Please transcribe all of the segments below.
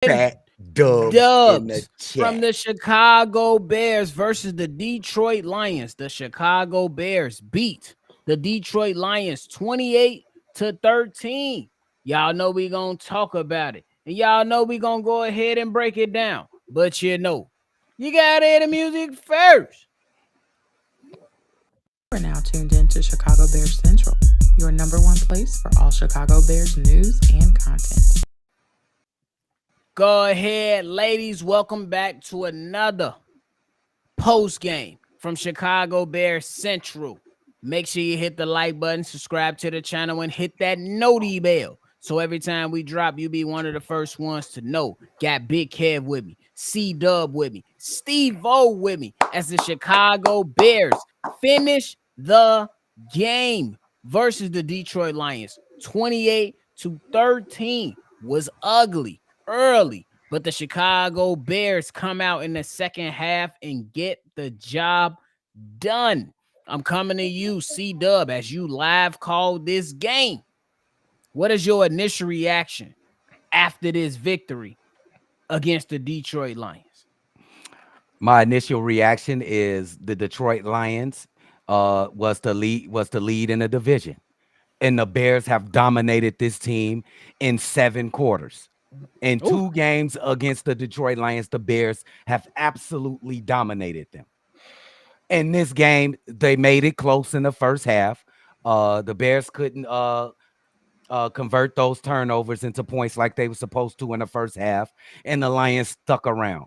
Fat Dubs in the Dubs from chat. the Chicago Bears versus the Detroit Lions. The Chicago Bears beat the Detroit Lions 28-13. Y'all know we gonna talk about it. And y'all know we gonna go ahead and break it down. But you gotta hear the music first. You are now tuned in to Chicago Bears Central, your number one place for all Chicago Bears news and content. Go ahead, ladies. Welcome back to another post game from Chicago Bears Central. Make sure you hit the like button, subscribe to the channel, and hit that noti bell. So every time we drop, you be one of the first ones to know. Got Big Kev with me, C Dub with me, Steve O with me as the Chicago Bears finish the game versus the Detroit Lions. 28-13 was ugly early, but the Chicago Bears come out in the second half and get the job done. I'm coming to you, C Dub, as you live called this game. What is your initial reaction after this victory against the Detroit Lions? My initial reaction is the Detroit Lions was the lead in the division. And the Bears have dominated this team in 7 quarters. In 2 games against the Detroit Lions, the Bears have absolutely dominated them. In this game, they made it close in the first half. The Bears couldn't convert those turnovers into points like they were supposed to in the first half, and the Lions stuck around.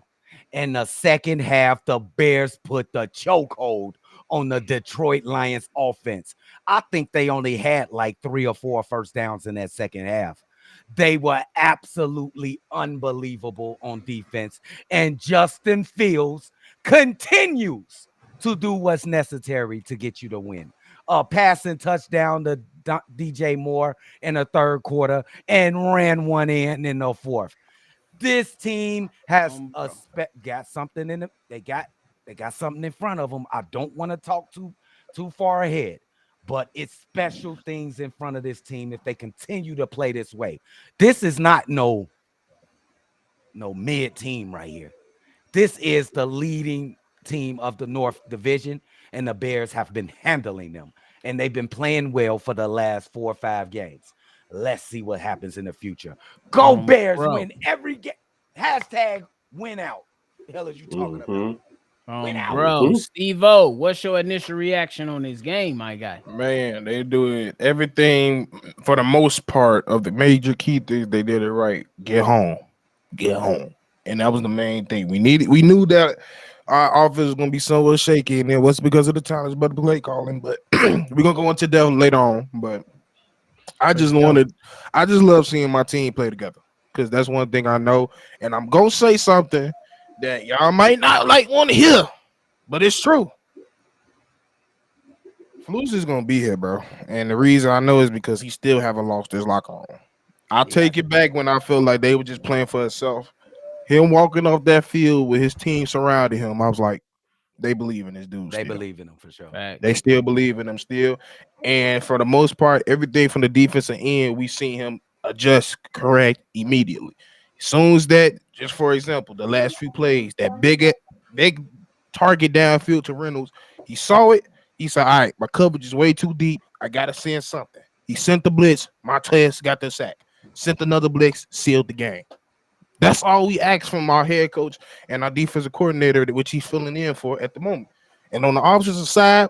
In the second half, the Bears put the chokehold on the Detroit Lions offense. I think they only had like 3 or 4 first downs in that second half. They were absolutely unbelievable on defense, and Justin Fields continues to do what's necessary to get you to win. A passing touchdown to DJ Moore in the third quarter and ran one in the fourth. This team has got something in them. They got something in front of them. I don't want to talk too far ahead, but it's special things in front of this team if they continue to play this way. This is not no mid team right here. This is the leading team of the North Division, and the Bears have been handling them, and they've been playing well for the last 4 or 5 games. Let's see what happens in the future. Go Bears, win every game. Hashtag win out. The hell is you talking about? Win out. Bro, Steve O, what's your initial reaction on this game, my guy? Man, they doing everything for the most part of the major key things. They did it right. Get home, and that was the main thing. We knew that our offense was gonna be somewhat shaky, and it was because of the challenge, but the play calling. But we're gonna go into that later on. But I just love seeing my team play together because that's one thing I know, and I'm gonna say something that y'all might not want to hear, but it's true. Flus is gonna be here, bro, and the reason I know is because he still haven't lost his locker room. I'll take it back when I feel like they were just playing for itself. Him walking off that field with his team surrounding him, I was like, they believe in this dude. They believe in him for sure. Right. They still believe in him still, and for the most part, everything from the defensive end, we seen him adjust correct immediately. As soon as that, just for example, the last few plays, that big target downfield to Reynolds, he saw it. He said, all right, my coverage is way too deep. I got to send something. He sent the blitz. Martez got the sack. Sent another blitz, sealed the game. That's all we ask from our head coach and our defensive coordinator, which he's filling in for at the moment. And on the opposite side,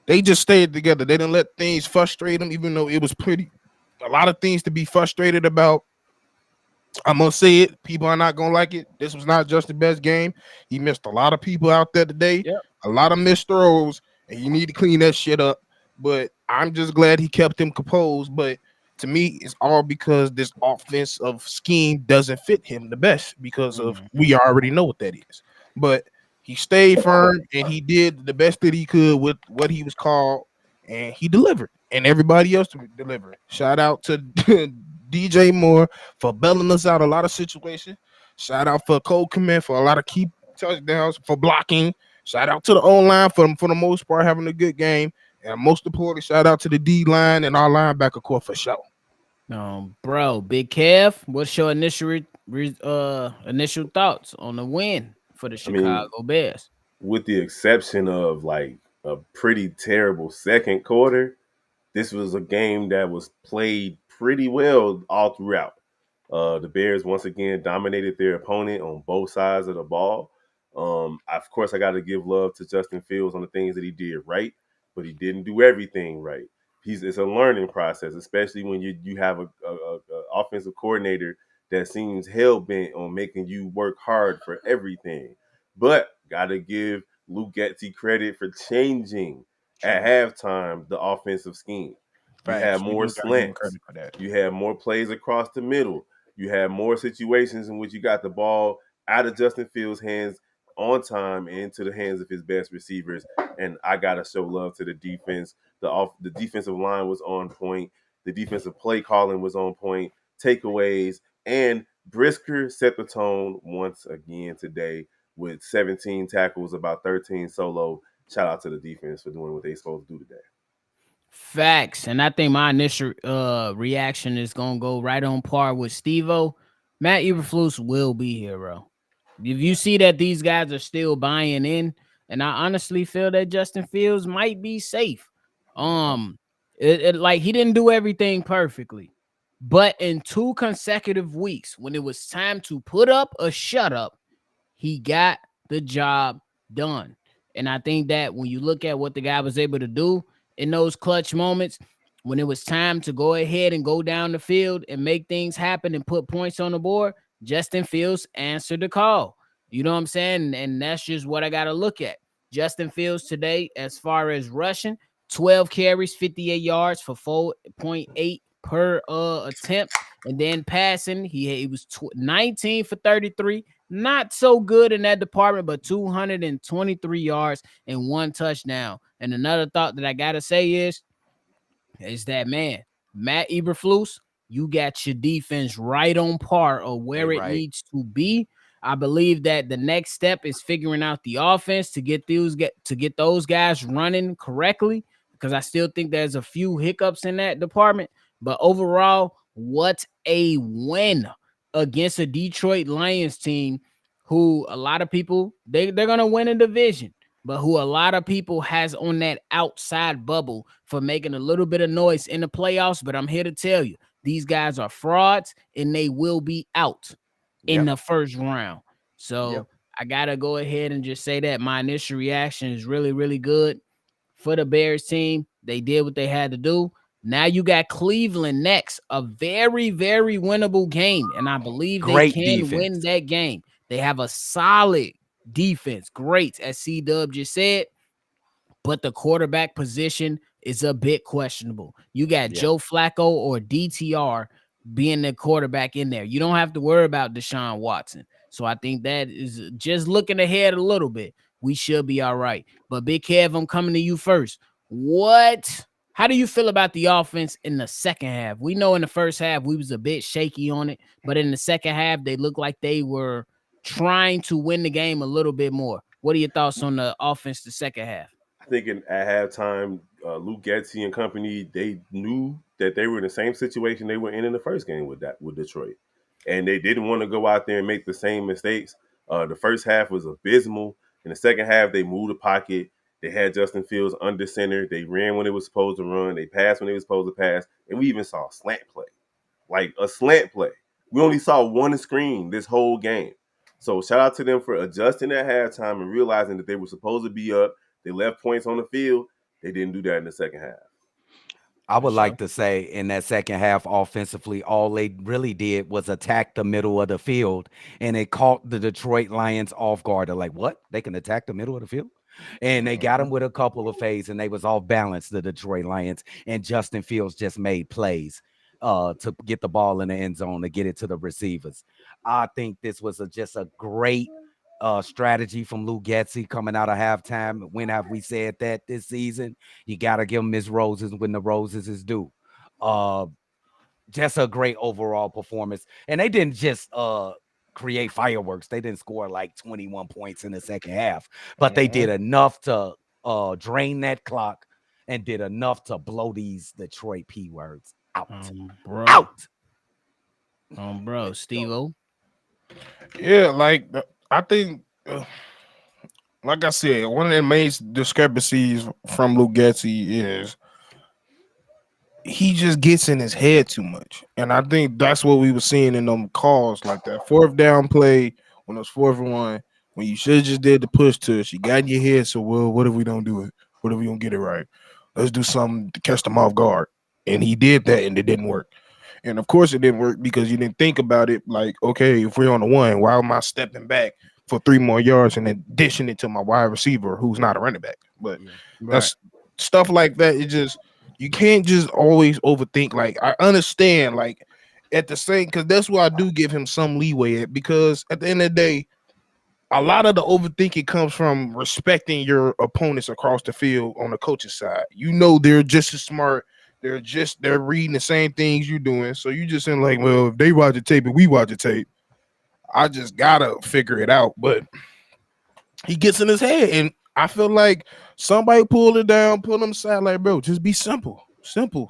they just stayed together. They didn't let things frustrate them, even though it was a lot of things to be frustrated about. I'm going to say it. People are not going to like it. This was not just the best game. He missed a lot of people out there today. Yep. A lot of missed throws. And you need to clean that shit up. But I'm just glad he kept him composed. But to me, it's all because this offensive scheme doesn't fit him the best because of we already know what that is. But he stayed firm and he did the best that he could with what he was called, and he delivered. And everybody else delivered. Shout out to DJ Moore for bailing us out a lot of situations. Shout out for Cole Kmet for a lot of key touchdowns, for blocking. Shout out to the O-line for the most part having a good game. And most importantly, shout out to the D-line and our linebacker core for sure. Bro, Big Kev, what's your initial initial thoughts on the win for the I mean, Chicago Bears. with the exception of like a pretty terrible second quarter, this was a game that was played pretty well all throughout. The Bears once again dominated their opponent on both sides of the ball. Of course, I got to give love to Justin Fields on the things that he did right, but he didn't do everything right. It's a learning process, especially when you have a offensive coordinator that seems hell bent on making you work hard for everything. But got to give Luke Getzey credit for changing at halftime the offensive scheme. You Facts. had We more do gotta give him slants. credit for that. You had more plays across the middle. You had more situations in which you got the ball out of Justin Fields' hands on time and into the hands of his best receivers. And I gotta show love to the defense. The defensive line was on point. The defensive play calling was on point. Takeaways and Brisker set the tone once again today with 17 tackles, about 13 solo. Shout out to the defense for doing what they supposed to do today. Facts. And I think my initial reaction is gonna go right on par with Steve-O. Matt Eberflus will be here, bro. If you see that these guys are still buying in, and I honestly feel that Justin Fields might be safe. Like he didn't do everything perfectly, but in 2 consecutive weeks, when it was time to put up a shut up, he got the job done. And I think that when you look at what the guy was able to do in those clutch moments, when it was time to go ahead and go down the field and make things happen and put points on the board, Justin Fields answered the call. You know what I'm saying? And that's just what I got to look at. Justin Fields today, as far as rushing, 12 carries, 58 yards for 4.8 per attempt. And then passing, he was 19 for 33. Not so good in that department, but 223 yards and 1 touchdown. And another thought that I got to say is that, man, Matt Eberflus, you got your defense right on par of where it needs to be. I believe that the next step is figuring out the offense to get those guys running correctly, because I still think there's a few hiccups in that department. But overall, what a win against a Detroit Lions team who a lot of people, they're going to win a division, but who a lot of people has on that outside bubble for making a little bit of noise in the playoffs. But I'm here to tell you, these guys are frauds and they will be out in the first round. So I got to go ahead and just say that my initial reaction is really, really good for the Bears team. They did what they had to do. Now you got Cleveland next, a very, very winnable game. And I believe they can win that game. They have a solid defense. Great, as C-Dub just said. But the quarterback position is a bit questionable. You got Joe Flacco or DTR being the quarterback in there. You don't have to worry about Deshaun Watson. So I think that is just looking ahead a little bit. We should be all right. But Big Kev, I'm coming to you first. How do you feel about the offense in the second half? We know in the first half we was a bit shaky on it, but in the second half they looked like they were trying to win the game a little bit more. What are your thoughts on the offense the second half? I think at halftime, Luke Getzey and company, they knew that they were in the same situation they were in the first game with Detroit, and they didn't want to go out there and make the same mistakes. The first half was abysmal. In the second half, they moved the pocket. They had Justin Fields under center. They ran when they was supposed to run. They passed when they was supposed to pass, and we even saw a slant play, like a slant play. We only saw one screen this whole game. So shout out to them for adjusting at halftime and realizing that they were supposed to be up. They left points on the field. They didn't do that in the second half. I would like to say in that second half, offensively, all they really did was attack the middle of the field, and it caught the Detroit Lions off guard. They're like, what? They can attack the middle of the field? And they got them with a couple of fades, and they was off balance, the Detroit Lions, and Justin Fields just made plays to get the ball in the end zone, to get it to the receivers. I think this was just a great strategy from Luke Getzey coming out of halftime. When have we said that this season? You got to give them his roses when the roses is due. Just a great overall performance. And they didn't just create fireworks. They didn't score like 21 points in the second half, but they did enough to drain that clock and did enough to blow these Detroit P words out. Bro. Out. Bro, Steve-O. Yeah, like I think, like I said, one of the main discrepancies from Luke Getsy is he just gets in his head too much, and I think that's what we were seeing in them calls, like that fourth down play when it was 4-1, when you should have just did the push tush. You got in your head, so well, what if we don't do it? What if we don't get it right? Let's do something to catch them off guard, and he did that, and it didn't work. And of course, it didn't work because you didn't think about it. Like, okay, if we're on the one, why am I stepping back for 3 more yards and then dishing it to my wide receiver who's not a running back? But that's stuff like that. It just you can't just always overthink. Like, I understand, like at the same, because that's why I do give him some leeway at, because at the end of the day, a lot of the overthinking comes from respecting your opponents across the field on the coaching side. You know they're just as smart. They're reading the same things you're doing. So you just in like, well, if they watch the tape and we watch the tape, I just gotta figure it out. But he gets in his head, and I feel like somebody pulled it down, pull him aside, like, bro, just be simple. Simple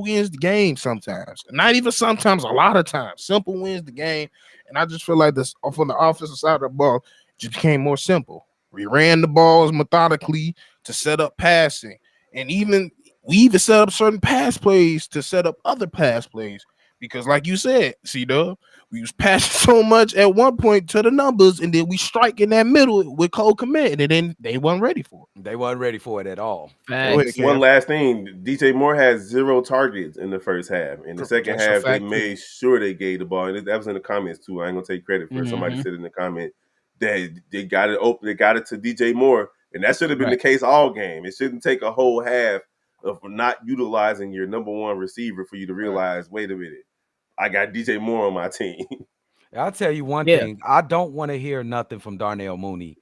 wins the game sometimes. Not even sometimes, a lot of times. Simple wins the game. And I just feel like this from the offensive side of the ball, it just became more simple. We ran the balls methodically to set up passing. And we even set up certain pass plays to set up other pass plays. Because like you said, C-Dub, we was passing so much at one point to the numbers, and then we strike in that middle with Cole Kmet, and then they wasn't ready for it. They wasn't ready for it at all. Facts. One last thing, DJ Moore has 0 targets in the first half. In the second That's a half, they fact, made sure they gave the ball, and that was in the comments too. I ain't gonna take credit for it. Somebody said in the comment that they got it open, they got it to DJ Moore, and that should have been the case all game. It shouldn't take a whole half of not utilizing your number one receiver for you to realize, wait a minute, I got DJ Moore on my team. I'll tell you one thing. I don't want to hear nothing from Darnell Mooney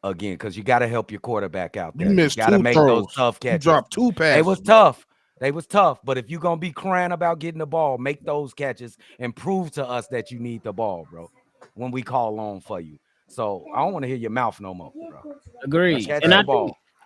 again, because you got to help your quarterback out there. You missed got to 2 make throws. those tough catches. You dropped 2 passes. They was tough. They was tough. But if you're going to be crying about getting the ball, make those catches and prove to us that you need the ball, bro, when we call on for you. So I don't want to hear your mouth no more, bro. Agreed. And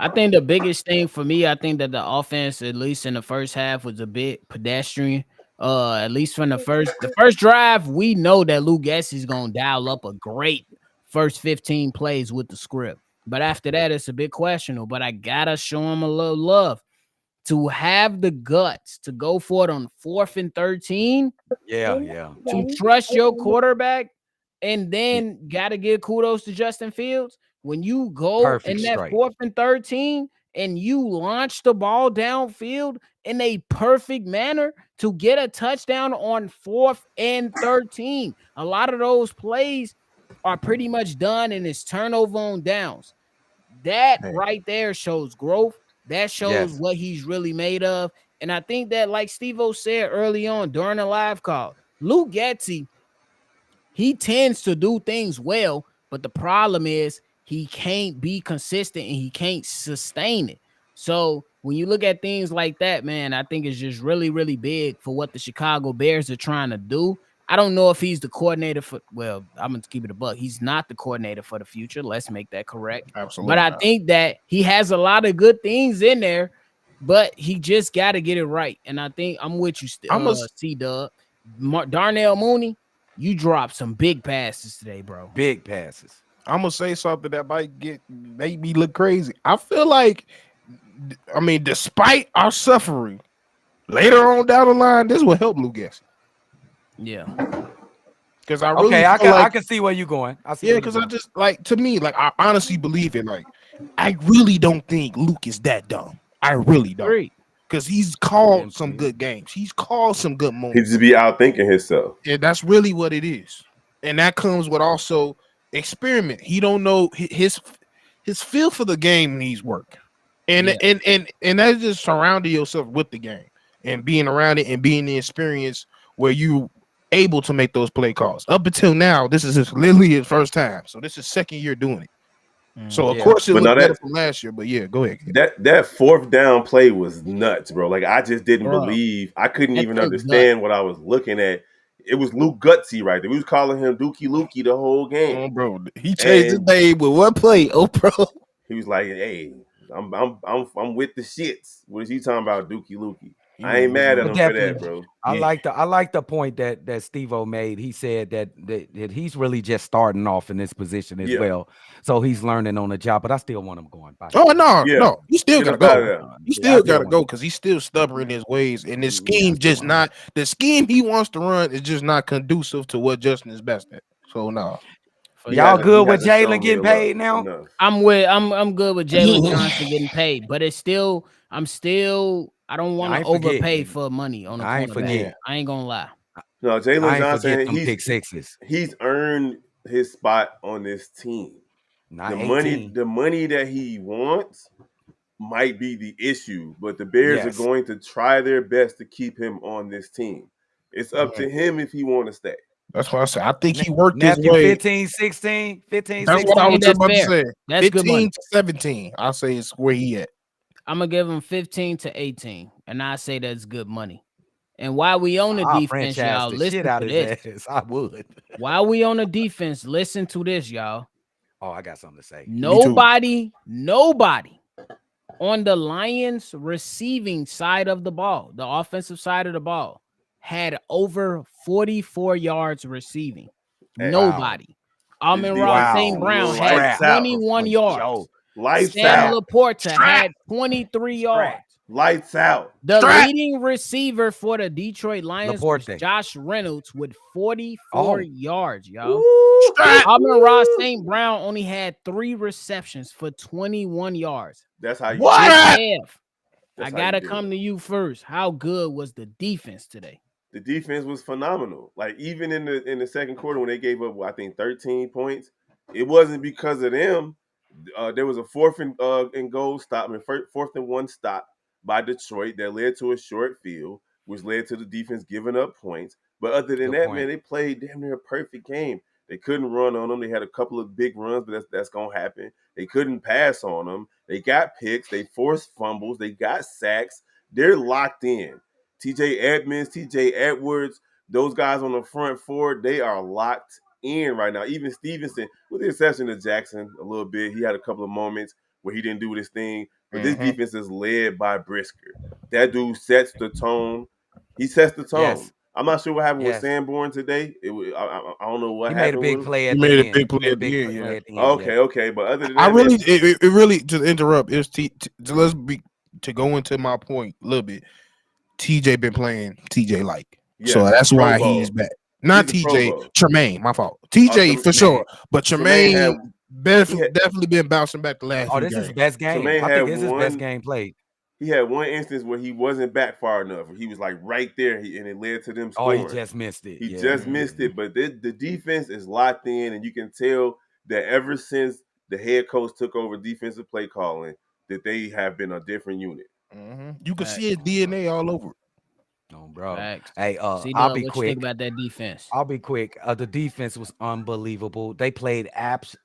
I think the biggest thing for me, I think that the offense, at least in the first half, was a bit pedestrian. At least from the first drive, we know that Luke Getsy's gonna dial up a great first 15 plays with the script. But after that, it's a bit questionable. But I gotta show him a little love to have the guts to go for it on 4th and 13. Yeah. To trust your quarterback, and then gotta give kudos to Justin Fields when you go in that 4th and 13 and you launch the ball downfield in a perfect manner to get a touchdown on 4th and 13. A lot of those plays are pretty much done, and it's turnover on downs. That right there shows growth. That shows what he's really made of. And I think that, like Steve-O said early on during the live call, Luke Getsy, he tends to do things well, but the problem is he can't be consistent and he can't sustain it. So when you look at things like that, man, I think it's just really, really big for what the Chicago Bears are trying to do. I don't know if he's the coordinator for, well, I'm going to keep it a buck. He's not the coordinator for the future. Let's make that correct. Absolutely. But I think that he has a lot of good things in there, but he just got to get it right. And I think I'm with you, C-Dub. Darnell Mooney, you dropped some big passes today, bro. Big passes. I'm going to say something that might make me look crazy. I feel like, I mean, despite our suffering, later on down the line, this will help Luke Getsy. Yeah. Because I really I can see where you're going. Because I just, like, to me, like, I honestly believe it. Like, I really don't think Luke is that dumb. I really don't. Because he's called some good games. He's called some good moments. He just be out thinking himself. Yeah, that's really what it is. And that comes with also experiment. He don't know his feel for the game needs work. And that's just surrounding yourself with the game and being around it and being the experience where you able to make those play calls. Up until now, this is literally his first time. So this is second year doing it. So of course it looked better from last year, but yeah, go ahead. That 4th down play was nuts, bro. Like, I just didn't believe. I couldn't even understand what I was looking at. It was Luke Gutsy right there. We was calling him Dookie Lukey the whole game. Oh, bro, he changed his name with one play. Oh, bro, he was like, "Hey, I'm with the shits." What is he talking about, Dookie Lukey? I ain't mad at But him for that, definitely, bro. I like the point that Steve-O made. He said that he's really just starting off in this position as Yeah. well, so he's learning on the job. But I still want him going by. Oh no, Yeah. no, you still Get gotta up out of go. there. You Yeah, still I still gotta want go him. because he's still stubborn in his ways, and the Yeah, I scheme still just want him. not the scheme he wants to run is just not conducive to what Justin is best at. So no. For Y'all sure. good with He hasn't shown Jalen me getting paid now? enough. I'm good with Jalen Johnson getting paid, but it's still I don't want I to ain't forget. overpay for money on a I ain't cornerback. forget. I ain't gonna lie. No, I Jalen ain't Johnson, forget them pick sixes. he's earned his spot on this team. Not The 18. money that he wants might be the issue, but the Bears are Yes. going to try their best to keep him on this team. It's up to him if he want to stay. That's what I said. I think he worked his Nephew, way. 15, 16, 15, That's what I 16. was That's about to fair. say. That's good money. 15 to 17. I'll say it's where he at. I'm gonna give him 15 to 18, and I say that's good money. And while we on the I'll defense, franchise y'all, the listen shit out to of this. his ass. I would. While we on the defense, listen to this, y'all. Oh, I got something to say. Nobody on the Lions receiving side of the ball, the offensive side of the ball, had over 44 yards receiving. Hey, Nobody. Amon-Ra St. Brown had Lights out. 21 yards. Joe. Lights Sam out. Laporta had 23 yards. Lights out. The Strap. leading receiver for the Detroit Lions was Laporte. Josh Reynolds with 44 yards, y'all. Strap. Amon-Ra St. Brown only had 3 receptions for 21 yards. That's how you Big do it. Kev, I That's how gotta you do come it. to you first. How good was the defense today? The defense was phenomenal. Like even in the second quarter when they gave up, I think 13 points, it wasn't because of them. There was a fourth and goal stop, fourth and one stop by Detroit that led to a short field, which led to the defense giving up points. But other than Good that, point. man, they played damn near a perfect game. They couldn't run on them. They had a couple of big runs, but that's gonna happen. They couldn't pass on them. They got picks. They forced fumbles. They got sacks. They're locked in. TJ Edmonds, TJ Edwards, those guys on the front four, they are locked in right now. Even Stevenson, with the exception of Jackson a little bit, he had a couple of moments where he didn't do this thing. But this defense is led by Brisker. That dude sets the tone. He sets the tone. Yes. I'm not sure what happened with Yes. Sanborn today. I don't know what He made a happened big with him. play at He the made a end. big play He made at the end, yeah. at the end, Okay, yeah. okay. But other than that, I really, man, it really, to interrupt, is to go into my point a little bit. TJ been playing TJ like, so yes, that's Pro why Bowl. he's back. Not He's a Pro TJ, Bowl. Tremaine, my fault. TJ for Tremaine. sure, but Tremaine Tremaine definitely been bouncing back the last Oh, few this is games. his best game. Tremaine I had think this is his best one- game played. He had one instance where he wasn't back far enough. He was like right there, and it led to them Oh, scoring. he just missed it. He Yeah. just missed it, but the defense is locked in, and you can tell that ever since the head coach took over defensive play calling, that they have been a different unit. You can see his DNA all over it. No, bro. Facts. Hey, See, I'll Doug, be what you quick. think about that defense? I'll be quick. The defense was unbelievable. They played actually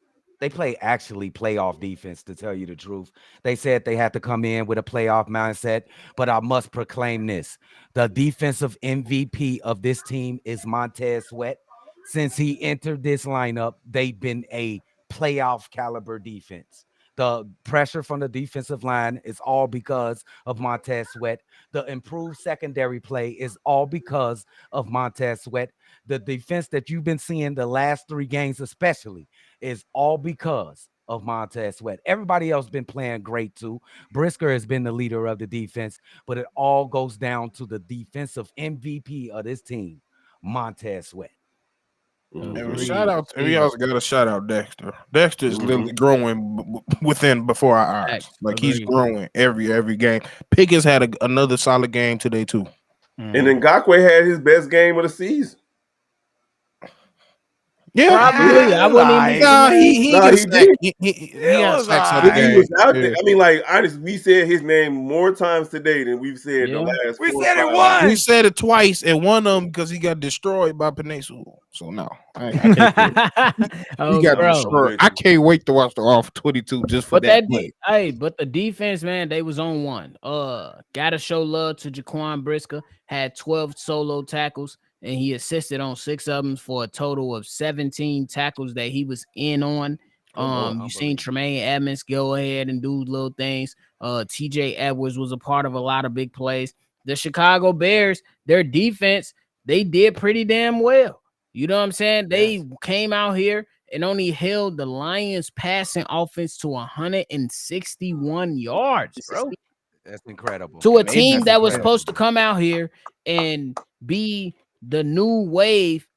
playoff defense, to tell you the truth. They said they had to come in with a playoff mindset, but I must proclaim this. The defensive MVP of this team is Montez Sweat. Since he entered this lineup, they've been a playoff caliber defense. The pressure from the defensive line is all because of Montez Sweat. The improved secondary play is all because of Montez Sweat. The defense that you've been seeing the last 3 games, especially, is all because of Montez Sweat. Everybody else been playing great too. Brisker has been the leader of the defense, but it all goes down to the defensive MVP of this team, Montez Sweat. And shout out, we also got to shout out Dexter. Dexter is literally growing within before our eyes. Facts. Like he's Agreed. growing every game. Pickens had another solid game today too. And then Ngakoue had his best game of the season. Yeah, Probably. I wouldn't even. Nah, he Nah, got he sacked. did. He got was sacks on alright. the He game. was out there. Yeah. I mean, like honestly, we said his name more times today than we've said the Yeah. last. We 4 or said it 5 once. We said it twice, and one of them because he got destroyed by Penesu. So no, I can't do it. Oh, He got bro. destroyed. I can't wait to watch the off 22 just for But that. but the defense, man, they was on one. Gotta show love to Jaquan Brisker. Had 12 solo tackles, and he assisted on 6 of them for a total of 17 tackles that he was in on. You seen Tremaine Edmonds go ahead and do little things. TJ Edwards was a part of a lot of big plays. the Chicago Bears, their defense, they did pretty damn well. You know what I'm saying? They came out here and only held the Lions passing offense to 161 yards, bro. That's incredible. To a They team that was definitely- supposed to come out here and be the new wave.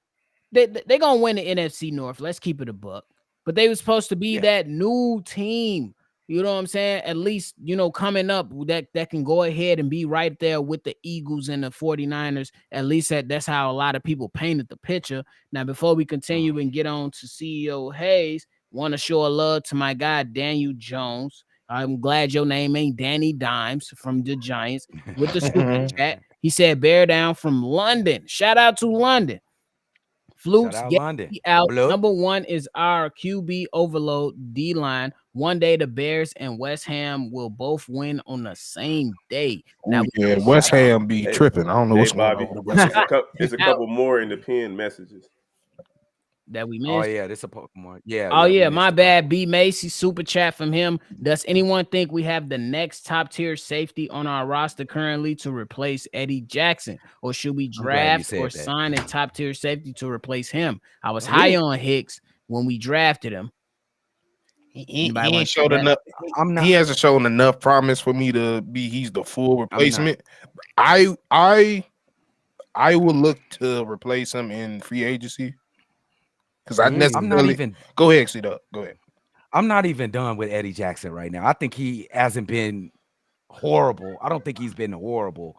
They gonna win the NFC North. Let's keep it a buck. But they were supposed to be that new team. You know what I'm saying? At least, you know, coming up that can go ahead and be right there with the Eagles and the 49ers. At least that's how a lot of people painted the picture. Now, before we continue and get on to CEO Hayes, want to show a love to my guy, Daniel Jones. I'm glad your name ain't Danny Dimes from the Giants with the super chat. He said, bear down from London. Shout out to London. Flukes Shout out get London. out. Blood. Number one is our QB overload D line. One day the Bears and West Ham will both win on the same day. Now, Yeah, West Ham be Hey, tripping. I don't know Hey, what's going Bobby, on with the West Ham. it's a couple more in the pinned messages. that we missed. Oh yeah, this a Pokemon. Yeah. Oh we yeah, missed my a bad. B Macy super chat from him. Does anyone think we have the next top tier safety on our roster currently to replace Eddie Jackson, or should we I'm glad you draft said or that. sign a top tier safety to replace him? I was high on Hicks when we drafted him. He Anybody ain't wanna say showed that? enough. I'm not. He hasn't shown enough promise for me to be. He's the full not. replacement. I would look to replace him in free agency because I I'm not necessarily even. go ahead, see that. Go ahead. I'm not even done with Eddie Jackson right now. I think he hasn't been horrible. I don't think he's been horrible.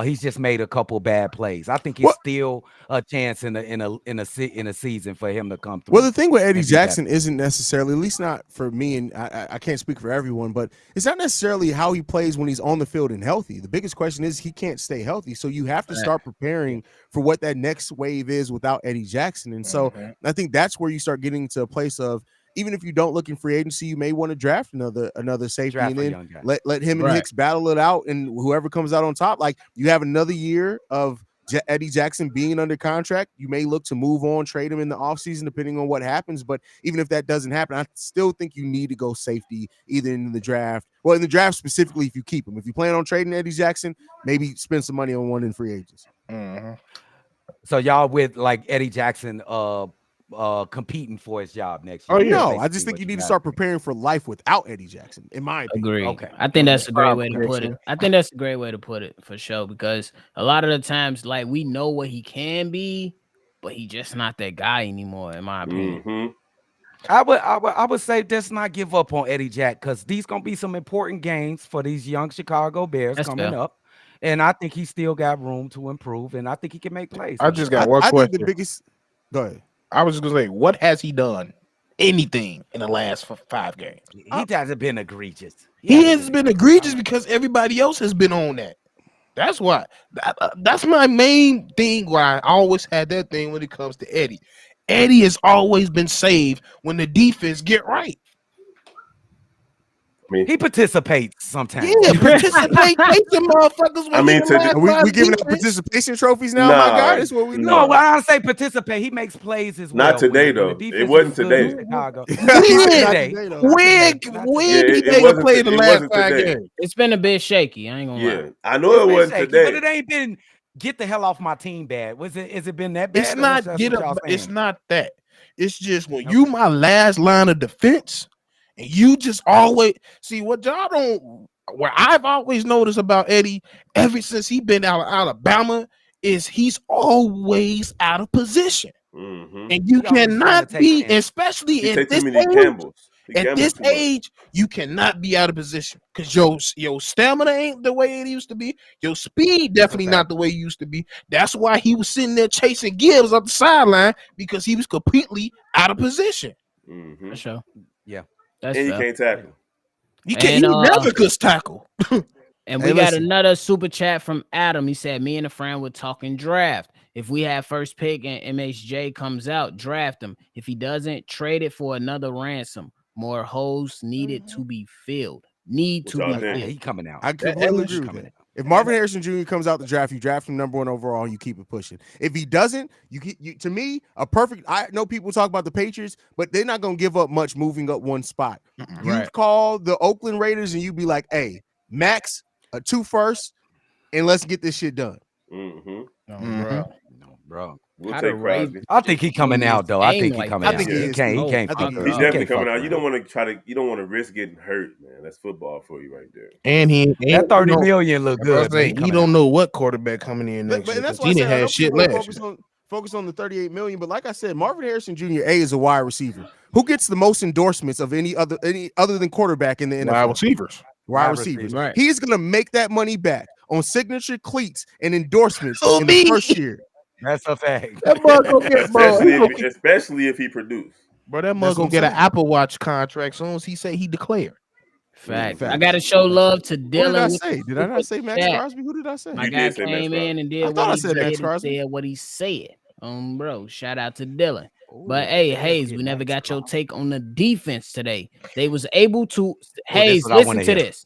He's just made a couple bad plays. I think it's Well- still a chance in a season for him to come through. Well, the thing with Eddie and be Jackson better. isn't necessarily, at least not for me, and I can't speak for everyone, but it's not necessarily how he plays when he's on the field and healthy. The biggest question is he can't stay healthy. So you have to start preparing for what that next wave is without Eddie Jackson. And so I think that's where you start getting to a place of, even if you don't look in free agency, you may want to draft another safety Draft and a then young guy. let him and Right. Hicks battle it out, and whoever comes out on top, like you have another year of Eddie Jackson being under contract. You may look to move on, trade him in the offseason, depending on what happens. But even if that doesn't happen, I still think you need to go safety either in the draft. Well, in the draft specifically, if you keep him. If you plan on trading Eddie Jackson, maybe spend some money on one in free agents. So y'all with like Eddie Jackson competing for his job next year. Oh, yeah. No, Basically I just think what you need to got. start preparing for life without Eddie Jackson, in my opinion. Agree. Okay. I think that's a great way to Probably. put it. I think that's a great way to put it for sure, because a lot of the times, like, we know what he can be, but he just not that guy anymore, in my opinion. Mm-hmm. I would say let's not give up on Eddie Jack, because these gonna be some important games for these young Chicago Bears That's coming fair. up. And I think he still got room to improve, and I think he can make plays. I for just sure. got one I think question. the biggest. Go ahead. I was just gonna say, what has he done? Anything in the last 5 games? He hasn't been egregious. He has been egregious because everybody else has been on that. That's why. That's my main thing. Why I always had that thing when it comes to Eddie. Eddie has always been saved when the defense get right. I mean, He participates sometimes. Yeah, participate, take them motherfuckers. I mean, to the- Are we giving out participation trophies now, my Nah, guy? That's what we No, No. when I say participate, he makes plays as well. Not today, when the though. defense It wasn't is good today. in Chicago. He Not said not today. today, though. When Not when Yeah, did it he make a wasn't play to- the it last wasn't 5 today. games? It's been a bit shaky. I ain't gonna Yeah, lie. I know it Been wasn't shaky, today. but it ain't been get the hell off my team bad. Is it been that bad? It's or not that's get what up. y'all It's saying? not that. It's just when you my last line of defense, and you just always see what y'all don't. What I've always noticed about Eddie, ever since he been out of Alabama, is he's always out of position, Mm-hmm. and you He always trying cannot to take be, chances. especially He in take this too many age. gambles. He At gambles this too much. age, you cannot be out of position because your stamina ain't the way it used to be. Your speed definitely Okay. not the way it used to be. That's why he was sitting there chasing Gibbs up the sideline, because he was completely out of position. Mm-hmm. For sure. Yeah. That's And he fair. can't tackle. He can't. And, He never could tackle. And Hey, we got listen. another super chat from Adam. He said, me and a friend were talking draft. If we have first pick and MHJ comes out, draft him. If he doesn't, trade it for another ransom. More holes needed to be filled. Need What to y'all be think? Yeah, filled. he coming out. I completely agree with coming that. out. If Marvin Harrison Jr. comes out the draft, you draft him number 1 overall, and you keep it pushing. If he doesn't, to me, a perfect. I know people talk about the Patriots, but they're not going to give up much moving up one spot. You Right. call the Oakland Raiders, and you be like, "Hey, max 2 firsts, and let's get this shit done. Mm-hmm. No, Mhm. bro. No, bro. We'll How take to raise- Crosby. I think he coming out though. I Aim think he like coming I out. think he He is, can't. too. He can't I fuck think he around. is. He's He definitely can't fuck coming out. You around. don't want to try to. You don't want to risk getting hurt, man. That's football for you right there. And That 30 you know, million look I was gonna good. say, He he coming don't out. know what quarterback coming in next But year and that's because why he I didn't said I know have shit people want to last year. focus on the 38 million. But like I said, Marvin Harrison Jr. is a wide receiver. Who gets the most endorsements of any other than quarterback in the NFL? Wide receivers. Wide Wide receivers. receivers. Right. He's gonna make that money back on signature cleats and endorsements Oh, in the me. first year. That's a fact. That mug gonna get, bro. Especially if he produced. Bro, that That's mug what gonna I'm get an saying. Apple Watch contract soon as he say he declared. Fact. Facts. I gotta show love to What did I Dylan. with say? Did I not say Max chat. Crosby? Who did I say? My You guy did say Max came in Crosby. and I did thought what I he said Max did and Crosby. said what he said. Bro, shout out to Dylan. Ooh, But hey, yeah, Hayes, get we never Max got your Crosby. take on the defense today. They was able to this Hayes, what I listen wanna to hear. this.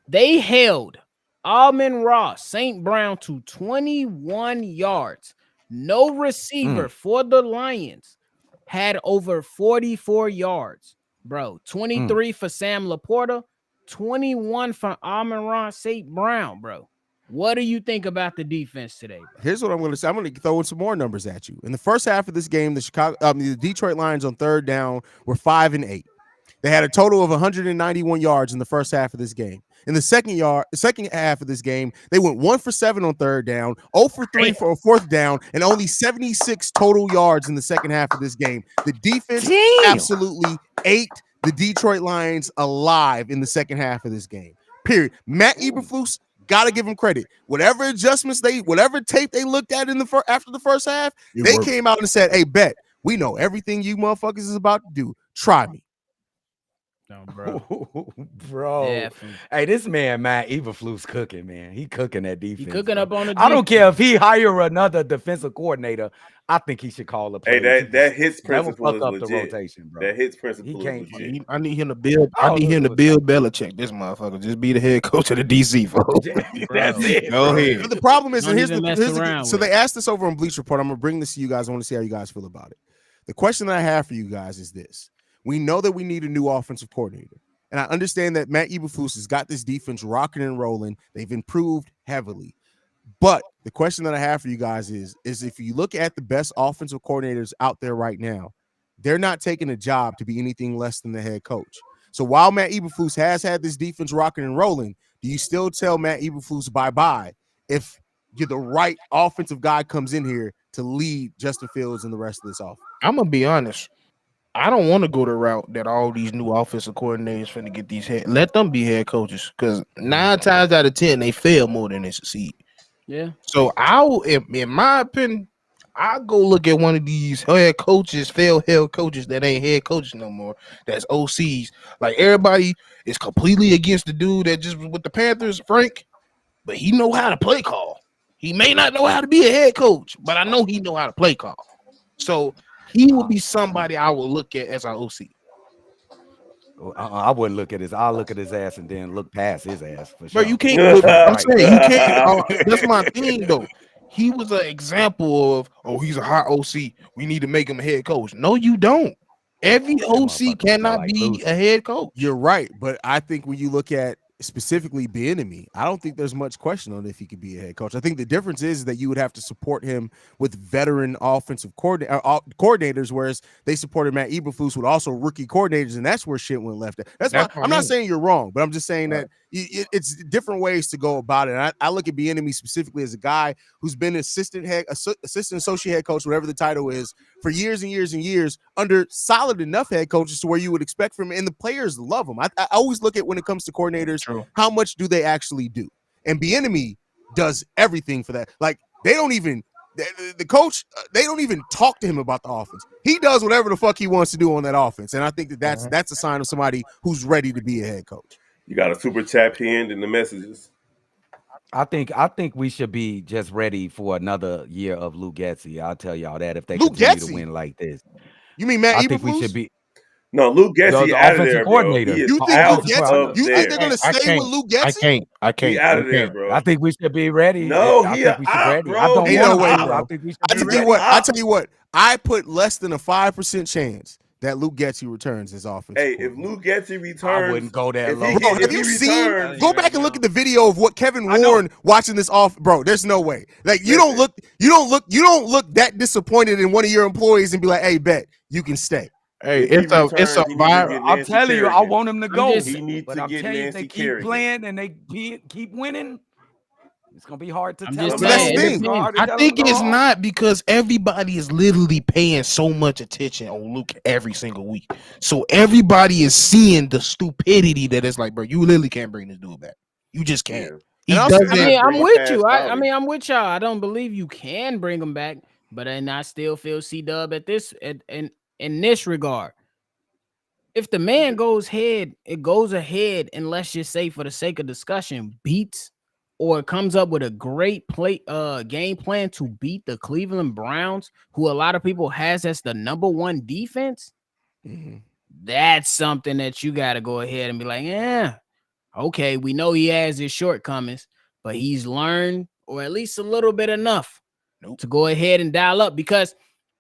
They held Almond Ross St. Brown to 21 yards. No receiver for the Lions had over 44 yards, bro. 23 for Sam Laporta, 21 for Almond Ross St. Brown, bro. What do you think about the defense today, bro? Here's what I'm going to say. I'm going to throw in some more numbers at you. In the first half of this game, the Detroit Lions on third down were 5-8. They had a total of 191 yards in the first half of this game. In the second half of this game, they went 1 for 7 on third down, 0 for 3 for a fourth down, and only 76 total yards in the second half of this game. The defense absolutely ate the Detroit Lions alive in the second half of this game. Period. Matt Eberflus, gotta give him credit. Whatever adjustments whatever tape they looked at after the first half, they came out and said, "Hey, bet we know everything you motherfuckers is about to do. Try me." No, bro. Bro. Definitely. Hey, this man, Matt Eberflus cooking, man. He cooking that defense. He cooking bro. up on the I don't defense. care if he hire another defensive coordinator. I think he should call a play. Hey, that hits Never principle fuck is up the legit. rotation, bro. That hits principle He can't- is legit. I need him to build. I I don't need him know to what's build Belichick. This motherfucker just be the head coach of the DC, folks. That's it. Go bro. ahead. But the problem is, Don't and here's even the, mess here's the around so with they asked this over on Bleach Report. I'm gonna bring this to you guys. I want to see how you guys feel about it. The question that I have for you guys is this: we know that we need a new offensive coordinator, and I understand that Matt Eberflus has got this defense rocking and rolling. They've improved heavily, but the question that I have for you guys is if you look at the best offensive coordinators out there right now, they're not taking a job to be anything less than the head coach. So while Matt Eberflus has had this defense rocking and rolling, do you still tell Matt Eberflus bye-bye if you're the right offensive guy comes in here to lead Justin Fields and the rest of this offense? I'm gonna be honest. I don't want to go the route that all these new offensive coordinators finna get these head. Let them be head coaches, because 9 times out of 10 they fail more than they succeed. Yeah. So in my opinion, I go look at one of these head coaches, failed head coaches that ain't head coaches no more. That's OCs. Like everybody is completely against the dude that just was with the Panthers, Frank, but he know how to play call. He may not know how to be a head coach, but I know he know how to play call. So he would be somebody I would look at as our OC. I wouldn't look at his. I'll look at his ass and then look past his ass for Bro, sure. you can't. I'm saying you can't. That's my thing, though. He was an example of, he's a hot OC. We need to make him a head coach. No, you don't. Every OC motherfucker cannot like be Lucy. a head coach. You're right, but I think when you look at specifically Bieniemy, I don't think there's much question on if he could be a head coach. I think the difference is that you would have to support him with veteran offensive coordinators, whereas they supported Matt Eberflus with also rookie coordinators, and that's where shit went left. That's why I'm not saying you're wrong, but I'm just saying that it's different ways to go about it. And I look at Bieniemy specifically as a guy who's been assistant associate head coach, whatever the title is, for years and years and years under solid enough head coaches to where you would expect from him, and the players love him. I always look at when it comes to coordinators, how much do they actually do? And Bieniemy does everything for that. Like they don't even the coach, they don't even talk to him about the offense. He does whatever the fuck he wants to do on that offense, and I think that's a sign of somebody who's ready to be a head coach. You got a super chat pinned in the messages. I think we should be just ready for another year of Lou Getsy. I'll tell y'all that if they Lou continue Getsy? to win like this. You mean Matt I Eberflus? think we should be. No, Lou Getsy The out of offensive there, coordinator. bro. He is You think out Lou Getsy? of You think there. they're gonna stay with Lou Getsy? I can't. He out of there, bro. I think we should be ready. No, I he think we should be out, ready. bro. I don't Ain't want no way, to. bro. I think we should I be tell ready. you what. I tell you what. I put less than a 5% chance that Luke Getsy returns as offensive. Hey, if coordinator. Luke Getsy returns, I wouldn't go that if low. he, Bro, if have he you seen? returns, Go back and look at the video of what Kevin I know. Warren watching this off. Bro, there's no way. Like you don't look that disappointed in one of your employees and be like, "Hey, bet you can stay." Hey, if he it's a returns, he needs to viral. get I'm Nancy telling you, I Kerrigan. want him to go. just- He needs But to I'm get telling you, if Nancy they keep Kerrigan. playing and they keep winning, it's gonna be hard to I'm tell. just them saying, no. it It's depends. hard to I tell think them it's no. not because everybody is literally paying so much attention on Luke every single week. So everybody is seeing the stupidity that it's like, bro, you literally can't bring this dude back. You just can't. Yeah. He And also- doesn't. I mean, I'm bring with past you. I Bobby. mean, I'm with y'all. I don't believe you can bring him back, but then I still feel C-Dub at this in this regard. If the man goes ahead, it goes ahead, and let's just say for the sake of discussion, beats or comes up with a great game plan to beat the Cleveland Browns, who a lot of people has as the number one defense. That's something that you got to go ahead and be like, yeah, okay, we know he has his shortcomings, but he's learned, or at least a little bit enough to go ahead and dial up, because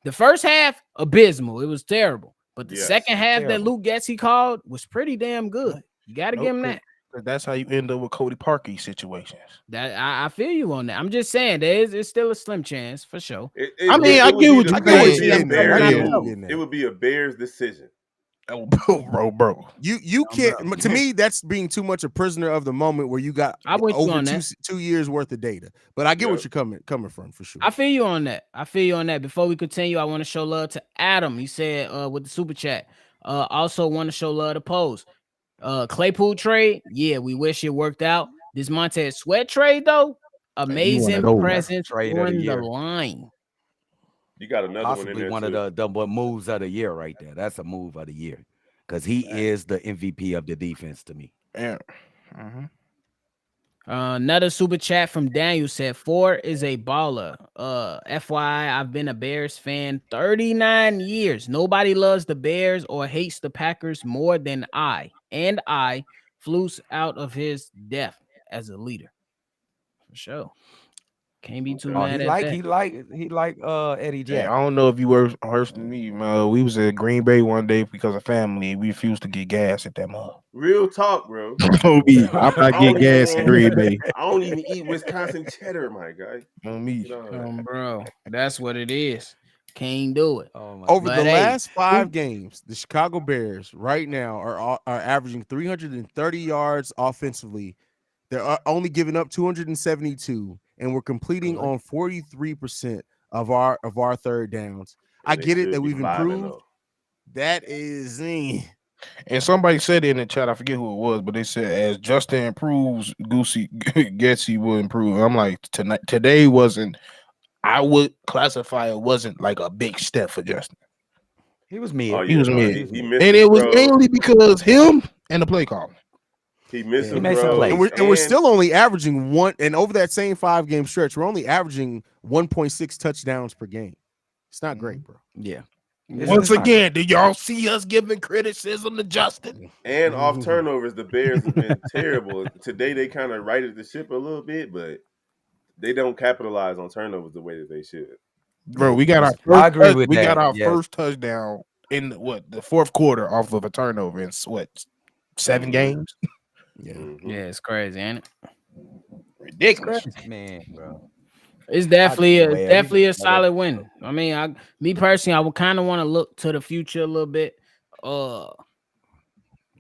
the first half, abysmal. It was terrible. But the Yes, second half that terrible. Luke Getsy called was pretty damn good. You got to give him that. That's how you end up with Cody Parkey situations. That I feel you on that. I'm just saying it's still a slim chance for sure. I mean, I would get be what the- you're it would saying. be a Yeah, Bears I get move. what you're getting at. It would be a Bears decision. Oh, bro. You can't. To me, that's being too much a prisoner of the moment where you got I'm with you over on that. 2 years worth of data. But I get what Yep. you're coming from for sure. I feel you on that. Before we continue, I want to show love to Adam. He said with the super chat. Also want to show love to Pose. Claypool trade, yeah, we wish it worked out. This Montez Sweat trade, though, amazing those. presence Trade of the on the year. line. You got another one in Possibly there one too. of the moves of the year right there. That's a move of the year because he is the MVP of the defense to me. Yeah. Another super chat from Daniel said, Ford is a baller. FYI, I've been a Bears fan 39 years. Nobody loves the Bears or hates the Packers more than I. And I flews out of his depth as a leader. For sure. Can't be too Okay. mad at that. He like Eddie Yeah, Jackson. I don't know if you were worse than me, man. We was at Green Bay one day because of family. We refused to get gas at that mall. Real talk, bro. On me, I'm not getting gas in Green Bay. I don't even eat Wisconsin cheddar, my guy. On me. You know, Bro, that's what it is. Can't do it. Oh my Over But the hey, last 5 games, the Chicago Bears right now are averaging 330 yards offensively. They're only giving up 272, and we're completing on 43% of our third downs. I they get it should that be we've 5-0. improved. That is And somebody said in the chat, I forget who it was, but they said as Justin improves, Getsy will improve. I'm like, today wasn't. I would classify it wasn't like a big step for Justin, He was mid. Oh, He was no, mid. He missed and his it was throws. mainly because him and the play call. He missed He some made some throws, plays. and we're still only averaging one. And over that same 5-game stretch, we're only averaging 1.6 touchdowns per game. It's not great, bro. Yeah. Once again, did y'all see us giving criticism to Justin? and off turnovers. The Bears have been terrible. Today they kind of righted the ship a little bit, but they don't capitalize on turnovers the way that they should. Bro, we got our I agree with we that, got our yes. first touchdown in the fourth quarter off of a turnover in what 7 games? Yeah. Mhm. Yeah, it's crazy, ain't it? Ridiculous. Man, bro. It's definitely Well, we definitely a just- solid win. I mean, me personally, I would kind of want to look to the future a little bit.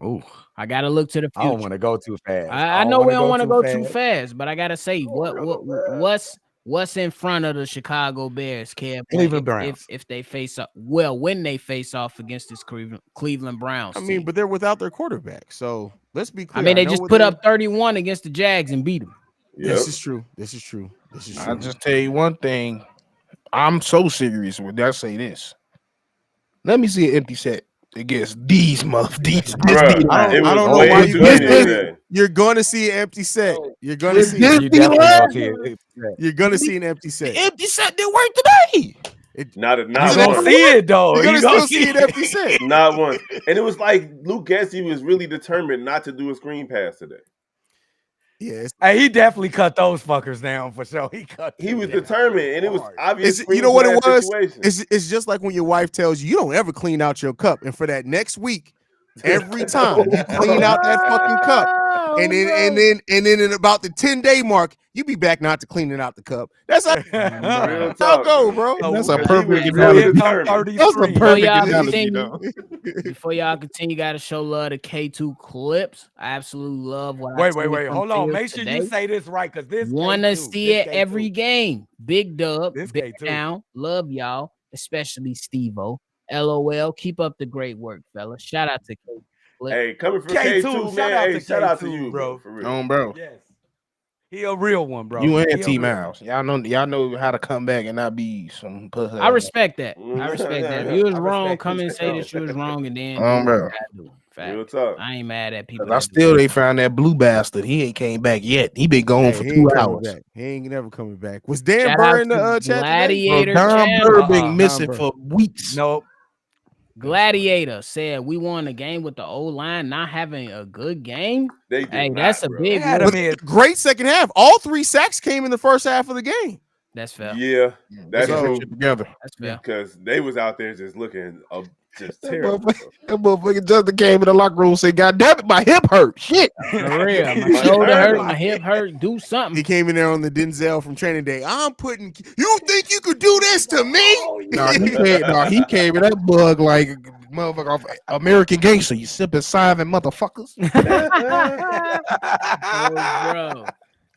Ooh, I gotta look to the I don't future. want to go too fast. I know we don't want to go too fast, but I gotta say what's in front of the Chicago Bears, Kev? Cleveland Browns. If they face up, when they face off against this Cleveland Browns. I mean, team. but they're without their quarterback. So let's be clear. I mean, they know just what put they- up 31 against the Jags and beat them. Yep. This is true. This is true. I'll just tell you one thing. I'm so serious when I say this. Let me see an empty set against these these. Bruh, I it was don't know way why too you many did it. today. You're going to see an empty set. You're going to This- see. this- You definitely gonna see it. You're going to see an empty set. empty set didn't work today. Not You once. gonna see it though. You're going You to gonna still see an empty set. Not once. And it was like Luke Getsy was really determined not to do a screen pass today. Yes. Hey, he definitely cut those fuckers down for sure. He was determined, and it was hard. obvious. You know what it green flag was? situation. It's just like when your wife tells you don't ever clean out your cup, and for that next week, every time you clean out that fucking cup, and then in about the 10-day mark, you be back not to cleaning out the cup. That's how Real I'll talk. go, bro. That's a He perfect was analogy. really determined. That's a Before perfect y'all analogy, continue, though. before y'all continue, gotta show love to K2 Clips. I absolutely love what I Wait, seen from hold on. Fields Make sure today. you say this right, because this Wanna K2, see this it every K2. game. Big dub, This big K2. down. Love y'all, especially Steve-O. LOL. Keep up the great work, fella. Shout out to K2 Clips. Hey, coming from K2, K2, shout man. out Hey, to shout out to K2, you, bro. For real. Bro. Yes. He a real one, bro. You He and a T real- Mouse. Y'all know how to come back and not be some pussy. I respect that. I respect that. If you was I wrong, respect come his and say tone. that you was wrong, and then do what Bro. you gotta do. Real Facts. talk. I ain't mad at people. I that still do ain't found that blue bastard. He ain't came back yet. He been gone for Hey, he 2 ain't coming hours. back. He ain't never coming back. Was Dan Shout Burr out in the to chat today? Gladiator Don Channel. Burr been missing Burr. for weeks. Nope. Gladiator said we won a game with the O-line not having a good game. They did Hey, not, that's a bro. They big had win. him in. Great second half. All 3 sacks came in the first half of the game. That's fair. Yeah, that's So- true. Together. That's fair. Because they was out there just looking just That terrible. That motherfucker Justin came in the locker room and said, God damn it, my hip hurt. Shit. For real. My My shoulder hurt, nerve. my hip hurt. Do He something. came in there on the Denzel from Training Day. You think you could do this to me? He came in that bug like motherfucker off American Gangster. You sipping Simon motherfuckers. Oh, bro.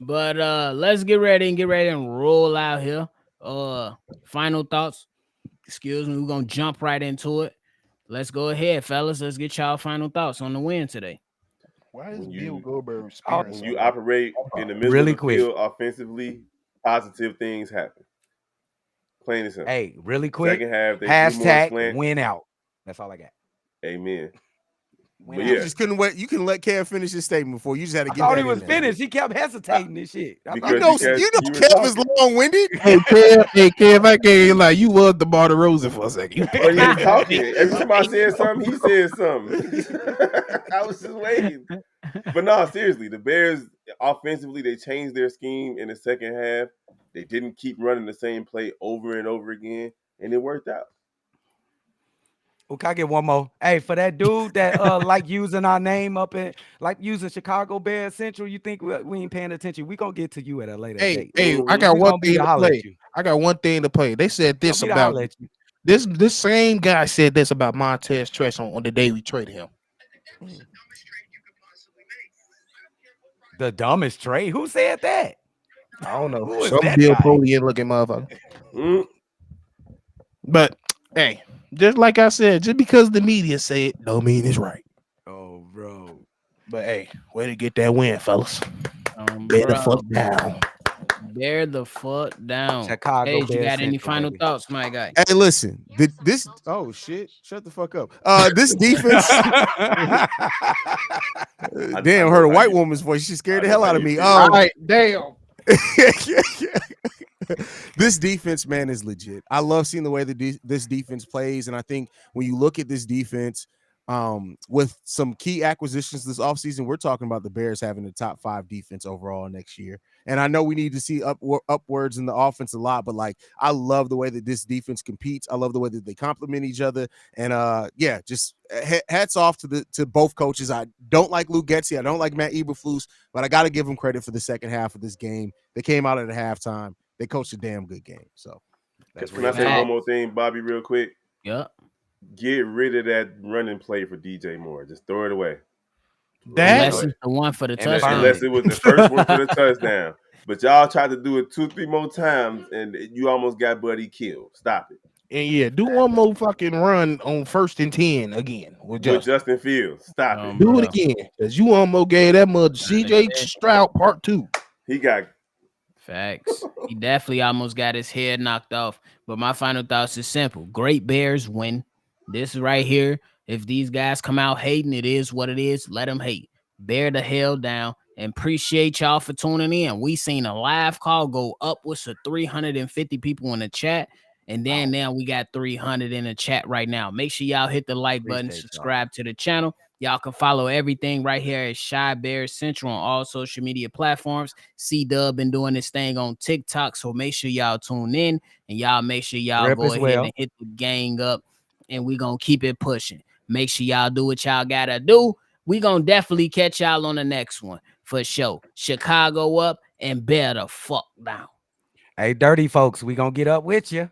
But let's get ready and roll out here. Final thoughts. Excuse me. We're gonna jump right into it. Let's go ahead, fellas. Let's get y'all final thoughts on the win today. Why is When Bill you- Goldberg When you operate in the middle Really of the quick. field offensively, positive things happen. Plain and simple. Hey, really quick. Second half, they threw more Hashtag slant. win out. That's all I got. Amen. Win But out. You yeah. just couldn't wait. You can let Kev finish his statement before. You just had to I get thought that he in was there. finished. He kept hesitating and shit. I Because- thought- You know you were Kev is talking. long-winded. Hey Kev, I can't like you was the Marty Rosen for a second. You But he was talking. Every time I said something, he said something. I was just waiting. But no, seriously, the Bears offensively, they changed their scheme in the second half. They didn't keep running the same play over and over again, and it worked out. Oh, can I get one more? Hey, for that dude that like using our name up in like using Chicago Bears Central, you think we ain't paying attention? We gonna get to you at a later date. I got We one gonna be thing to to holler play. at you. I got one thing to play. They said this Gonna be to about holler at you. this same guy said this about Montez Tresh on the day we traded him. The dumbest trade. Who said that? I don't know. Who is Some that Bill guy? Polian looking motherfucker. Mm. But hey, just like I said, just because the media say it, don't mean it's right. Oh, bro. But hey, way to get that win, fellas. Bear the Bro, fuck down. bear the fuck down. Chicago Hey, you Bears got any Central, final baby. thoughts, my guy? Hey, listen. This. Oh shit! Shut the fuck up. This defense. Damn, heard a white woman's voice. She scared the hell out of me. All right, damn. This defense, man, is legit. I love seeing the way that this defense plays, and I think when you look at this defense, with some key acquisitions this offseason, we're talking about the Bears having the top 5 defense overall next year. And I know we need to see upwards in the offense a lot, but like I love the way that this defense competes. I love the way that they complement each other, and yeah, just hats off to both coaches. I don't like Luke Getsy, I don't like Matt Eberflus, but I got to give them credit for the second half of this game. They came out at a halftime. They coached a damn good game. So that's Can I say Facts. one more thing, Bobby, real quick? Yep. Get rid of that running play for DJ Moore. Just throw it away. That Unless it's the one for the And touchdown. Unless it was the first one for the touchdown. But y'all tried to do it 2-3 more times, and you almost got Buddy killed. Stop it. and yeah, do one more fucking run on 1st and 10 again with With Justin. Justin Fields. Stop it. Do Bro. it again, because you almost gave that mother CJ Stroud part 2. He got Facts. He definitely almost got his head knocked off. But my final thoughts is simple. Great Bears win. This right here. If these guys come out hating, it is what it is. Let them hate. Bear the hell down. And appreciate y'all for tuning in. We seen a live call go upwards of 350 people in the chat. And then now we got 300 in the chat right now. Make sure y'all hit the like button, Appreciate y'all. subscribe to the channel. Y'all can follow everything right here at Shy Bears Central on all social media platforms. C-Dub been doing this thing on TikTok, so make sure y'all tune in and y'all make sure y'all Rip go as ahead well. and hit the gang up, and we gonna keep it pushing. Make sure y'all do what y'all gotta do. We gonna definitely catch y'all on the next one for sure. Chicago up and bear the fuck down. Hey, dirty folks, we gonna get up with you.